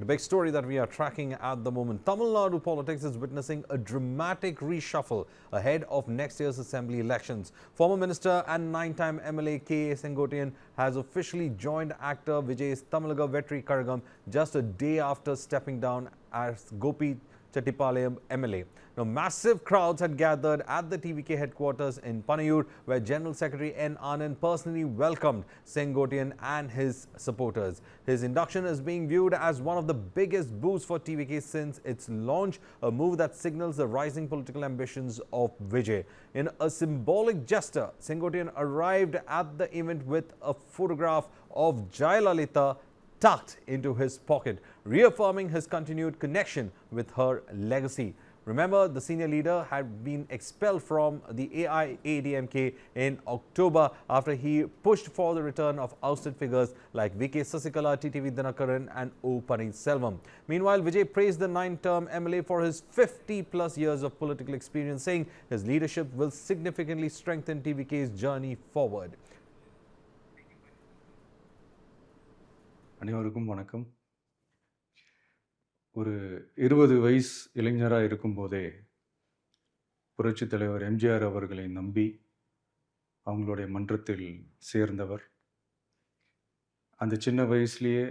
big story that we are tracking at the moment. Tamil Nadu politics is witnessing a dramatic reshuffle ahead of next year's assembly elections. Former minister and 9-time MLA KA Sengottaiyan has officially joined actor Vijay's Tamilaga Vettri Kazhagam just a day after stepping down as Chettipalayam MLA. Now, massive crowds had gathered at the TVK headquarters in Panayur, where General Secretary N. Anand personally welcomed Sengottaiyan and his supporters. His induction is being viewed as one of the biggest boosts for TVK since its launch, a move that signals the rising political ambitions of Vijay. In a symbolic gesture, Sengottaiyan arrived at the event with a photograph of Jayalalitha tucked into his pocket, reaffirming his continued connection with her legacy. Remember, the senior leader had been expelled from the AIADMK in October after he pushed for the return of ousted figures like VK Sasikala, TTV Dinakaran and O. Selvam. Meanwhile, Vijay praised the 9-term MLA for his 50+ years of political experience, saying his leadership will significantly strengthen TVK's journey forward. அனைவருக்கும் வணக்கம். ஒரு 20 வயசு இளைஞராக இருக்கும்போதே புரட்சித் தலைவர் எம்ஜிஆர் அவர்களை நம்பி அவங்களுடைய மன்றத்தில் சேர்ந்தவர். அந்த சின்ன வயசுலேயே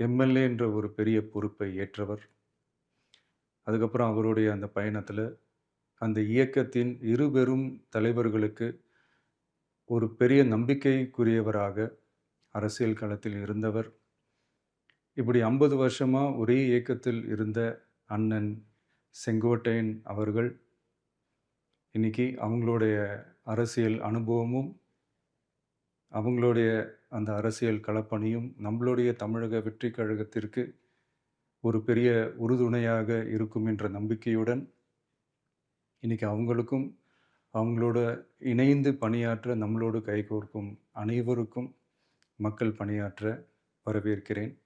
எம்எல்ஏ என்ற ஒரு பெரிய பொறுப்பை ஏற்றவர். அதுக்கப்புறம் அவருடைய அந்த பயணத்தில் அந்த இயக்கத்தின் இருபெரும் தலைவர்களுக்கு ஒரு பெரிய நம்பிக்கைக்குரியவராக அரசியல் களத்தில் இருந்தவர். இப்படி 50 வருஷமாக ஒரே இயக்கத்தில் இருந்த அண்ணன் செங்கோட்டையன் அவர்கள் இன்னைக்கு அவங்களுடைய அரசியல் அனுபவமும் அவங்களுடைய அந்த அரசியல் களப்பணியும் நம்மளுடைய தமிழக வெற்றி கழகத்திற்கு ஒரு பெரிய உறுதுணையாக இருக்கும் என்ற நம்பிக்கையுடன் இன்னைக்கு அவங்களுக்கும் அவங்களோட இணைந்து பணியாற்ற நம்மளோடு கைகோர்க்கும் அனைவருக்கும் மக்கள் பணியாற்ற வரவேற்கிறேன்.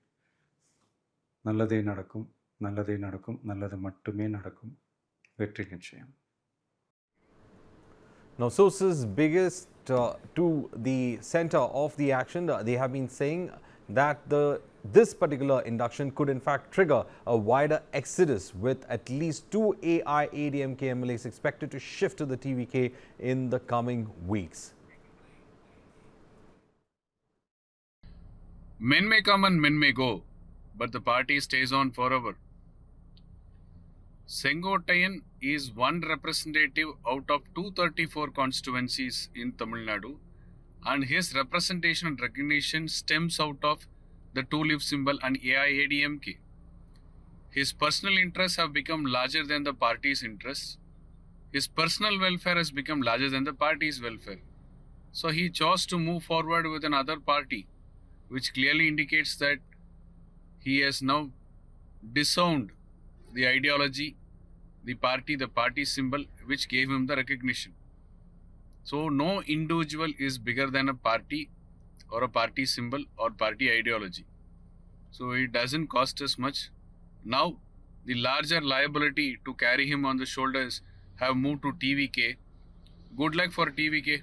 நல்லதே நடக்கும், நல்லதே நடக்கும், நல்லது மட்டுமே நடக்கும். வெற்றி நிச்சயம். Now, sources biggest to the center of the action, they have been saying that this particular induction could in fact trigger a wider exodus, with at least 2 AIADMK MLAs expected to shift to the TVK in the coming weeks. Men may come and men may go, but the party stays on forever. Sengottaiyan is one representative out of 234 constituencies in Tamil Nadu, and his representation and recognition stems out of the two-leaf symbol and AIADMK. His personal interests have become larger than the party's interests. His personal welfare has become larger than the party's welfare. So he chose to move forward with another party, which clearly indicates that he has now disowned the ideology, the party symbol, which gave him the recognition. So no individual is bigger than a party or a party symbol or party ideology. So it doesn't cost us much. Now the larger liability to carry him on the shoulders have moved to TVK. Good luck for TVK.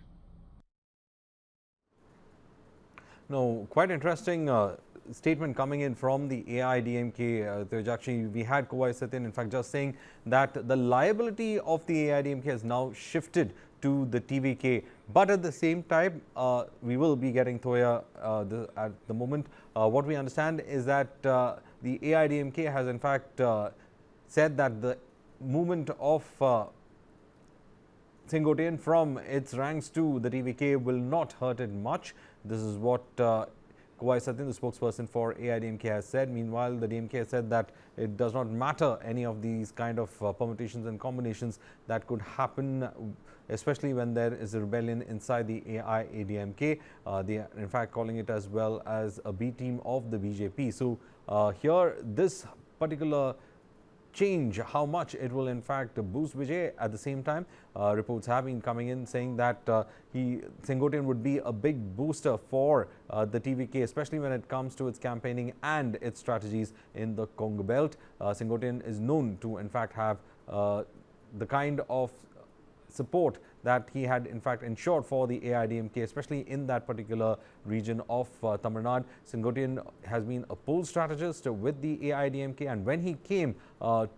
No, quite interesting statement coming in from the AIADMK. Actually, we had KA Sengottaiyan in fact just saying that the liability of the AIADMK has now shifted to the TVK, but at the same time we will be getting Toya at the moment. What we understand is that the AIADMK has in fact said that the movement of Sengottaiyan from its ranks to the TVK will not hurt it much. This is what KA Sengottaiyan, the spokesperson for AIADMK, has said. Meanwhile, the DMK has said that it does not matter any of these kind of permutations and combinations that could happen, especially when there is a rebellion inside the AIADMK. They are in fact calling it as well as a B team of the BJP. So here, this particular change, how much it will in fact boost Vijay. At the same time, reports have been coming in saying that Sengottaiyan would be a big booster for the TVK, especially when it comes to its campaigning and its strategies in the Congo Belt. Sengottaiyan is known to in fact have the kind of support that he had in fact ensured for the AIADMK, especially in that particular region of Tamil Nadu. Sengottaiyan has been a poll strategist with the AIADMK, and when he came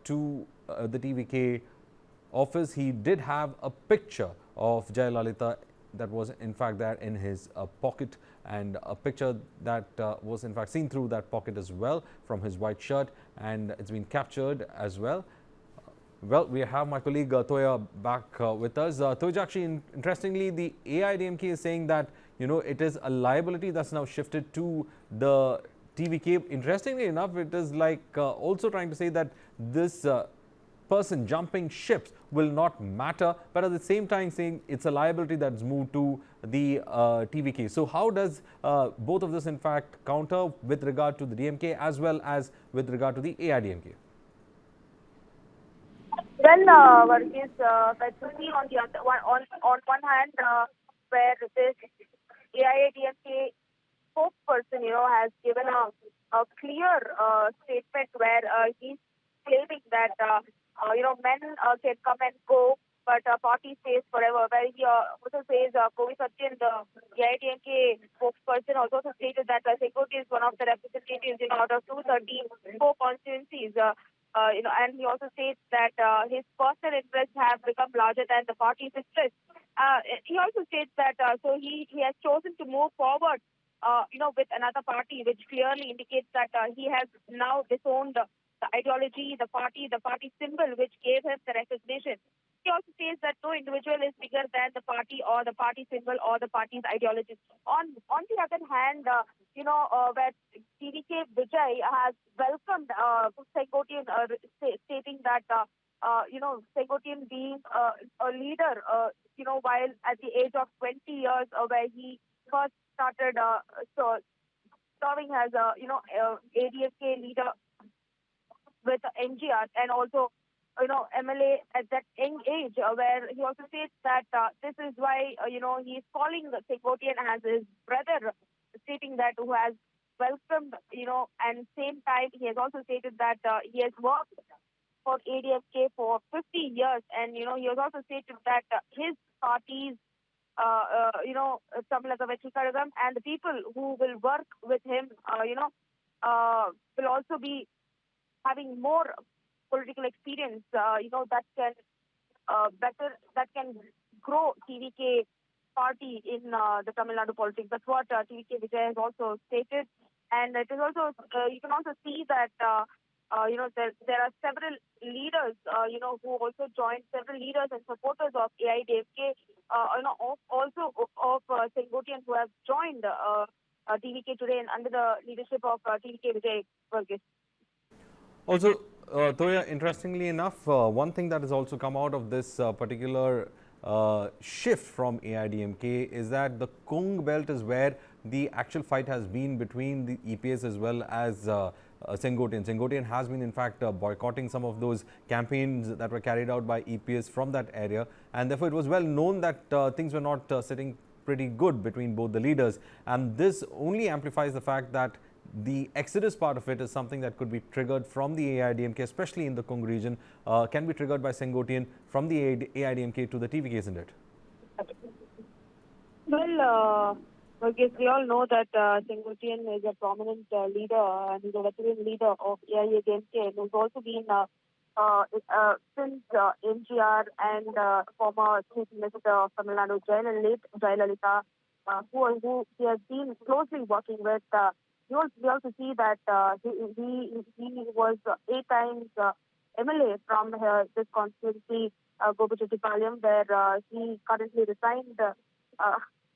to the TVK office, he did have a picture of Jayalalitha that was in fact there in his pocket, and a picture that was in fact seen through that pocket as well from his white shirt, and it's been captured as well. Well, we have my colleague Toya back with us. Toya, interestingly, the AIADMK is saying that, you know, it is a liability that's now shifted to the TVK. Interestingly enough, it is like also trying to say that this person jumping ships will not matter, but at the same time saying it's a liability that's moved to the TVK. So how does both of this in fact counter with regard to the DMK as well as with regard to the AIADMK? Well, Varghese, but to see on the other on one hand, where this AIADMK spokesperson, has given a clear statement where he's claiming that men can come and go, but party stays forever. Where he also says, Kovi Satyan, the AIADMK spokesperson, also stated that Sengottaiyan is one of the representatives out of 234 constituencies. And he also states that his personal interests have become larger than the party's interests. He also states that so he has chosen to move forward, with another party, which clearly indicates that he has now disowned the ideology, the party symbol, which gave him the recognition. He also says that no individual is bigger than the party or the party symbol or the party's ideology. On the other hand, where TVK Vijay has welcomed Sengottaiyan, stating that Sengottaiyan being a leader, while at the age of 20 years, where he first started serving as ADMK leader with NGR, and also MLA at that young age, where he also states that this is why he is calling Sengottaiyan as his brother, stating that who has welcomed, and same time he has also stated that he has worked for ADMK for 50 years, and he has also stated that his party's Tamilaga Vettri Kazhagam and the people who will work with him will also be having more political experience, that can grow TVK party in the Tamil Nadu politics. That's what TVK Vijay has also stated, and it is also you can also see that there are several leaders who also joined, several leaders and supporters of AIADMK, also of Sengottaiyan, who have joined TVK today and under the leadership of TVK Vijay. Varghese. Also, Toya, interestingly enough, one thing that has also come out of this particular shift from AIADMK is that the Kung belt is where the actual fight has been between the EPS as well as Sengottaiyan. Sengottaiyan has been in fact boycotting some of those campaigns that were carried out by EPS from that area, and therefore it was well known that things were not sitting pretty good between both the leaders, and this only amplifies the fact that the exodus part of it is something that could be triggered from the AIADMK, especially in the Kung region, can be triggered by Sengottaiyan from the AIADMK to the TVK, isn't it? Well, we all know that Sengottaiyan is a prominent leader and he's a veteran leader of AIADMK, and who's also been since NGR and former Chief Minister of Tamil Nadu, Jayalalitha, who he has been closely working with. We also see that he was 8 times MLA from this constituency, Gopichettipalayam, where he currently resigned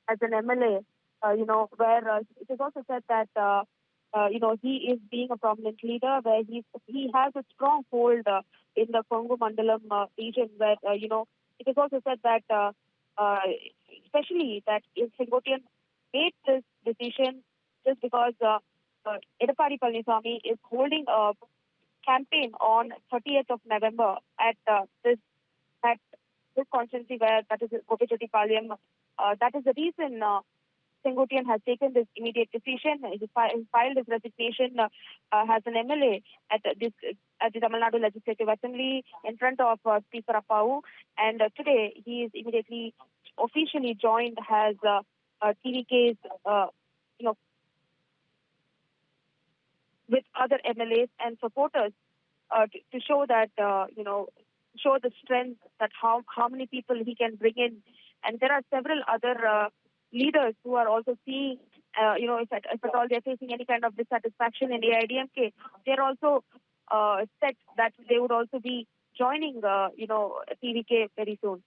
as an MLA. Where it is also said that he is being a prominent leader, where he has a strong hold in the Kongu Mandalam region, where it is also said that especially that if Sengottaiyan made this decision just because Edappadi Palaniswamy is holding a campaign on 30th of November at this constituency, where that is Gopichettipalayam. That is the reason Sengottaiyan has taken this immediate decision. He filed his resignation as an MLA at the Tamil Nadu Legislative Assembly in front of Speaker Apau, and today he is immediately officially joined as TVK's, with other MLAs and supporters to show that, show the strength that how many people he can bring in. And there are several other leaders who are also seeing, if at all they're facing any kind of dissatisfaction in AIADMK, they're also said that they would also be joining, TVK very soon.